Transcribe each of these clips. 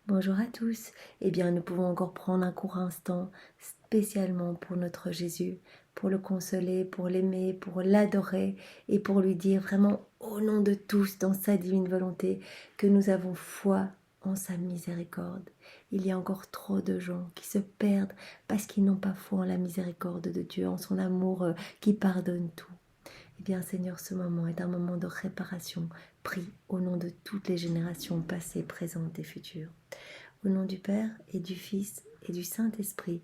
Bonjour à tous. Eh bien, nous pouvons encore prendre un court instant spécialement pour notre Jésus, pour le consoler, pour l'aimer, pour l'adorer et pour lui dire vraiment au nom de tous dans sa divine volonté que nous avons foi en sa miséricorde. Il y a encore trop de gens qui se perdent parce qu'ils n'ont pas foi en la miséricorde de Dieu, en son amour qui pardonne tout. Eh bien, Seigneur, ce moment est un moment de réparation, pris au nom de toutes les générations passées, présentes et futures. Au nom du Père et du Fils et du Saint-Esprit.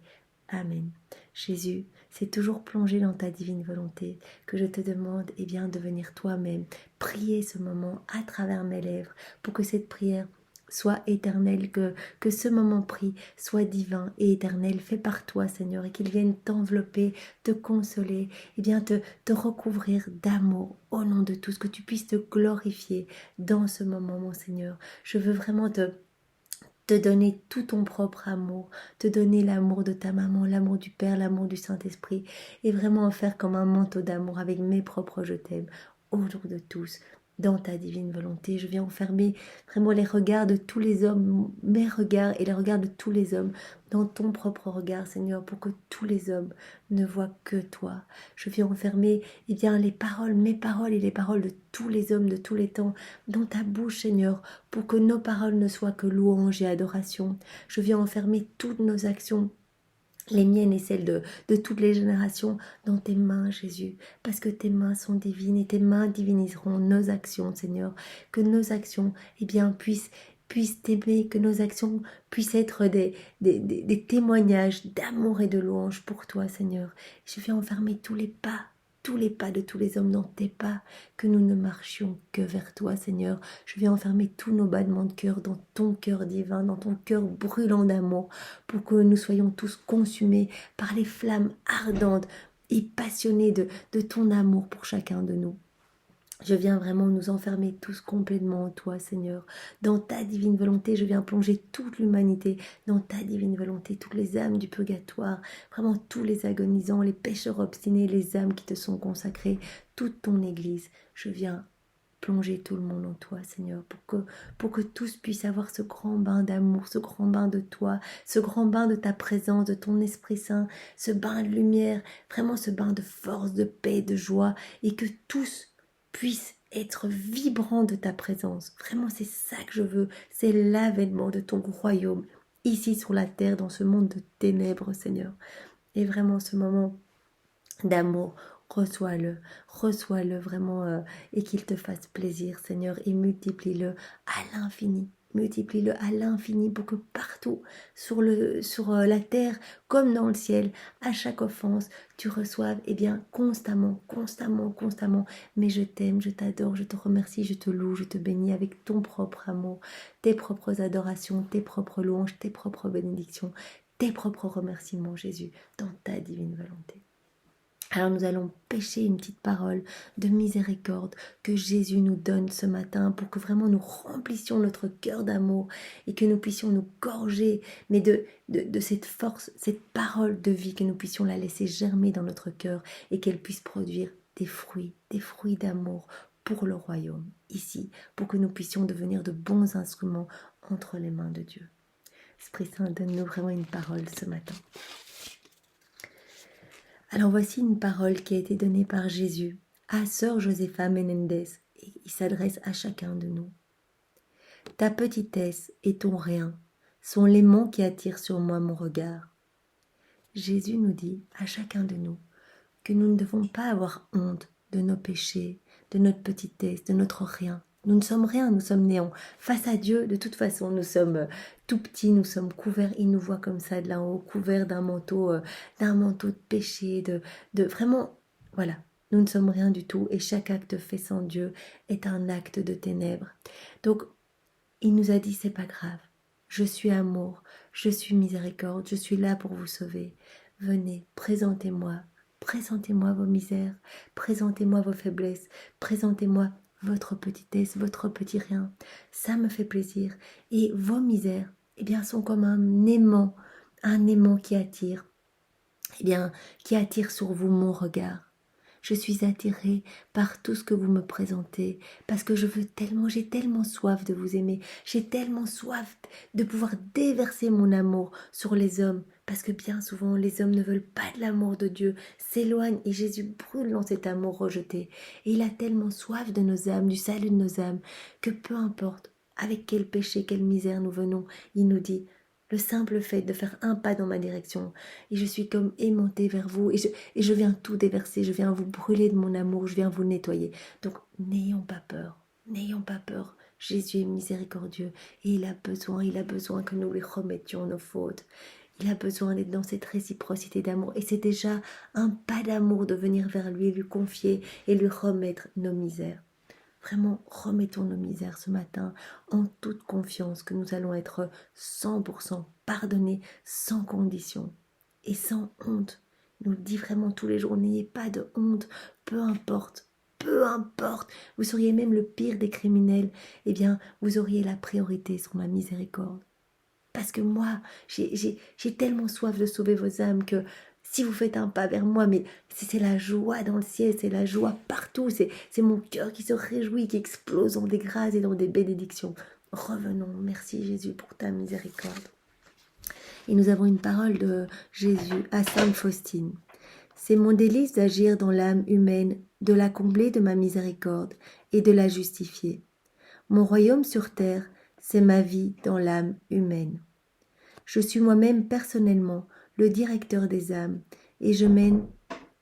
Amen. Jésus, c'est toujours plongé dans ta divine volonté que je te demande de venir toi-même prier ce moment à travers mes lèvres pour que cette prière soit éternelle, que ce moment pris soit divin et éternel, fait par toi Seigneur, et qu'il vienne t'envelopper, te consoler, te recouvrir d'amour au nom de tous, que tu puisses te glorifier dans ce moment mon Seigneur. Je veux vraiment te donner tout ton propre amour, te donner l'amour de ta maman, l'amour du Père, l'amour du Saint-Esprit, et vraiment en faire comme un manteau d'amour avec mes propres je t'aime, autour de tous, dans ta divine volonté. Je viens enfermer vraiment les regards de tous les hommes, mes regards et les regards de tous les hommes, dans ton propre regard, Seigneur, pour que tous les hommes ne voient que toi. Je viens enfermer les paroles, mes paroles et les paroles de tous les hommes de tous les temps, dans ta bouche, Seigneur, pour que nos paroles ne soient que louange et adoration. Je viens enfermer toutes nos actions, les miennes et celles de toutes les générations, dans tes mains, Jésus, parce que tes mains sont divines et tes mains diviniseront nos actions, Seigneur. Que nos actions puissent t'aimer, que nos actions puissent être des témoignages d'amour et de louange pour toi, Seigneur. Je viens enfermer tous les pas de tous les hommes dans tes pas, que nous ne marchions que vers toi, Seigneur. Je viens enfermer tous nos battements de cœur dans ton cœur divin, dans ton cœur brûlant d'amour, pour que nous soyons tous consumés par les flammes ardentes et passionnées de ton amour pour chacun de nous. Je viens vraiment nous enfermer tous complètement en toi, Seigneur. Dans ta divine volonté, je viens plonger toute l'humanité dans ta divine volonté, toutes les âmes du purgatoire, vraiment tous les agonisants, les pécheurs obstinés, les âmes qui te sont consacrées, toute ton Église. Je viens plonger tout le monde en toi, Seigneur, pour que tous puissent avoir ce grand bain d'amour, ce grand bain de toi, ce grand bain de ta présence, de ton Esprit Saint, ce bain de lumière, vraiment ce bain de force, de paix, de joie, et que tous puissent être vibrants de ta présence. Vraiment, c'est ça que je veux, c'est l'avènement de ton royaume, ici sur la terre, dans ce monde de ténèbres, Seigneur. Et vraiment, ce moment d'amour, reçois-le vraiment, et qu'il te fasse plaisir, Seigneur, et multiplie-le à l'infini. Multiplie-le à l'infini pour que partout sur la terre comme dans le ciel, à chaque offense, tu reçoives constamment, constamment, constamment. Mais je t'aime, je t'adore, je te remercie, je te loue, je te bénis avec ton propre amour, tes propres adorations, tes propres louanges, tes propres bénédictions, tes propres remerciements, Jésus, dans ta divine volonté. Alors nous allons pêcher une petite parole de miséricorde que Jésus nous donne ce matin pour que vraiment nous remplissions notre cœur d'amour et que nous puissions nous gorger mais de cette force, cette parole de vie, que nous puissions la laisser germer dans notre cœur et qu'elle puisse produire des fruits d'amour pour le royaume ici, pour que nous puissions devenir de bons instruments entre les mains de Dieu. Esprit Saint, donne-nous vraiment une parole ce matin. Alors voici une parole qui a été donnée par Jésus à sœur Josefa Menendez, et il s'adresse à chacun de nous. Ta petitesse et ton rien sont l'aimant qui attire sur moi mon regard. Jésus nous dit à chacun de nous que nous ne devons pas avoir honte de nos péchés, de notre petitesse, de notre rien. Nous ne sommes rien, nous sommes néant. Face à Dieu, de toute façon, nous sommes tout petits, nous sommes couverts, il nous voit comme ça de là-haut, couverts d'un manteau de péché, de vraiment, voilà. Nous ne sommes rien du tout et chaque acte fait sans Dieu est un acte de ténèbres. Donc, il nous a dit, c'est pas grave. Je suis amour, je suis miséricorde, je suis là pour vous sauver. Venez, présentez-moi vos misères, présentez-moi vos faiblesses, présentez-moi votre petitesse, votre petit rien. Ça me fait plaisir. Et vos misères, sont comme un aimant qui attire, qui attire sur vous mon regard. Je suis attirée par tout ce que vous me présentez, parce que j'ai tellement soif de vous aimer, j'ai tellement soif de pouvoir déverser mon amour sur les hommes, parce que bien souvent les hommes ne veulent pas de l'amour de Dieu, s'éloignent et Jésus brûle dans cet amour rejeté. Et il a tellement soif de nos âmes, du salut de nos âmes, que peu importe avec quel péché, quelle misère nous venons, il nous dit, le simple fait de faire un pas dans ma direction, et je suis comme aimantée vers vous, et je viens tout déverser, je viens vous brûler de mon amour, je viens vous nettoyer. Donc n'ayons pas peur, n'ayons pas peur. Jésus est miséricordieux, et il a besoin que nous lui remettions nos fautes. Il a besoin d'être dans cette réciprocité d'amour, et c'est déjà un pas d'amour de venir vers lui, lui confier et lui remettre nos misères. Vraiment, remettons nos misères ce matin en toute confiance que nous allons être 100% pardonnés sans condition et sans honte. Il nous le dit vraiment tous les jours, n'ayez pas de honte, peu importe. Peu importe, vous seriez même le pire des criminels, eh bien, vous auriez la priorité sur ma miséricorde. Parce que moi, j'ai tellement soif de sauver vos âmes que si vous faites un pas vers moi, mais c'est la joie dans le ciel, c'est la joie partout, c'est mon cœur qui se réjouit, qui explose dans des grâces et dans des bénédictions. Revenons, merci Jésus pour ta miséricorde. Et nous avons une parole de Jésus à Sainte Faustine. C'est mon délice d'agir dans l'âme humaine, de la combler de ma miséricorde et de la justifier. Mon royaume sur terre, c'est ma vie dans l'âme humaine. Je suis moi-même personnellement le directeur des âmes et je mène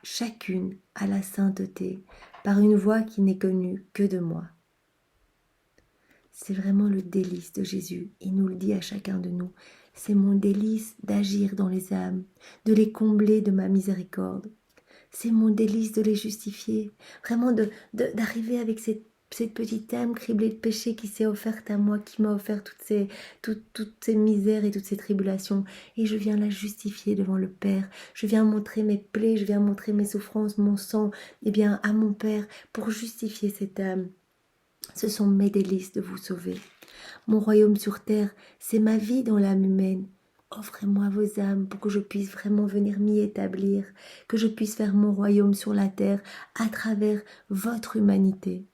chacune à la sainteté par une voie qui n'est connue que de moi. C'est vraiment le délice de Jésus. Il nous le dit à chacun de nous. C'est mon délice d'agir dans les âmes, de les combler de ma miséricorde. C'est mon délice de les justifier. Vraiment d'arriver avec cette petite âme criblée de péché qui s'est offerte à moi, qui m'a offert toutes ces misères et toutes ces tribulations. Et je viens la justifier devant le Père. Je viens montrer mes plaies, je viens montrer mes souffrances, mon sang, eh bien, à mon Père pour justifier cette âme. Ce sont mes délices de vous sauver. Mon royaume sur terre, c'est ma vie dans l'âme humaine. Offrez-moi vos âmes pour que je puisse vraiment venir m'y établir, que je puisse faire mon royaume sur la terre à travers votre humanité.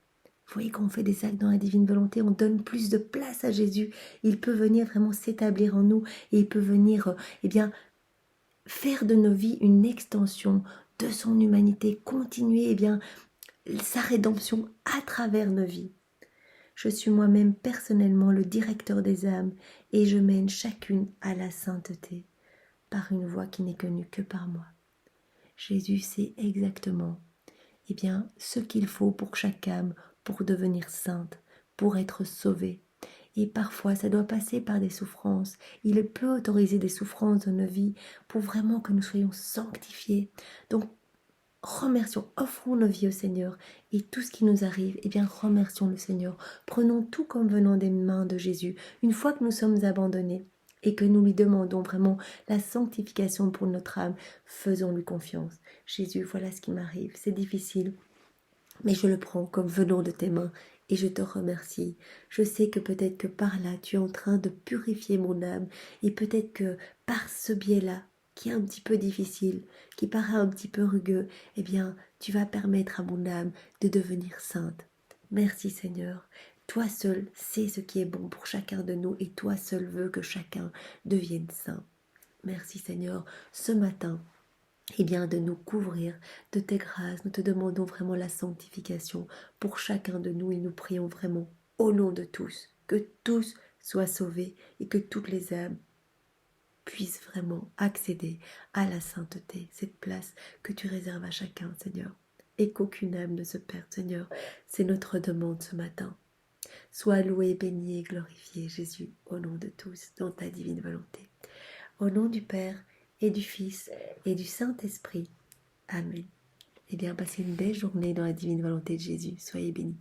Vous voyez qu'on fait des actes dans la divine volonté, on donne plus de place à Jésus. Il peut venir vraiment s'établir en nous et il peut venir, faire de nos vies une extension de son humanité, continuer, sa rédemption à travers nos vies. Je suis moi-même personnellement le directeur des âmes et je mène chacune à la sainteté par une voie qui n'est connue que par moi. Jésus sait exactement ce qu'il faut pour chaque âme pour devenir sainte, pour être sauvée. Et parfois, ça doit passer par des souffrances. Il peut autoriser des souffrances dans nos vies pour vraiment que nous soyons sanctifiés. Donc, remercions, offrons nos vies au Seigneur et tout ce qui nous arrive, remercions le Seigneur. Prenons tout comme venant des mains de Jésus. Une fois que nous sommes abandonnés et que nous lui demandons vraiment la sanctification pour notre âme, faisons-lui confiance. Jésus, voilà ce qui m'arrive, c'est difficile, mais je le prends comme venant de tes mains et je te remercie. Je sais que peut-être que par là, tu es en train de purifier mon âme et peut-être que par ce biais-là, qui est un petit peu difficile, qui paraît un petit peu rugueux, tu vas permettre à mon âme de devenir sainte. Merci Seigneur. Toi seul sais ce qui est bon pour chacun de nous et toi seul veux que chacun devienne saint. Merci Seigneur. Ce matin, de nous couvrir de tes grâces. Nous te demandons vraiment la sanctification pour chacun de nous et nous prions vraiment au nom de tous, que tous soient sauvés et que toutes les âmes puissent vraiment accéder à la sainteté, cette place que tu réserves à chacun, Seigneur, et qu'aucune âme ne se perde, Seigneur. C'est notre demande ce matin. Sois loué, béni et glorifié, Jésus, au nom de tous, dans ta divine volonté. Au nom du Père et du Fils et du Saint-Esprit. Amen. Passez une belle journée dans la divine volonté de Jésus. Soyez bénis.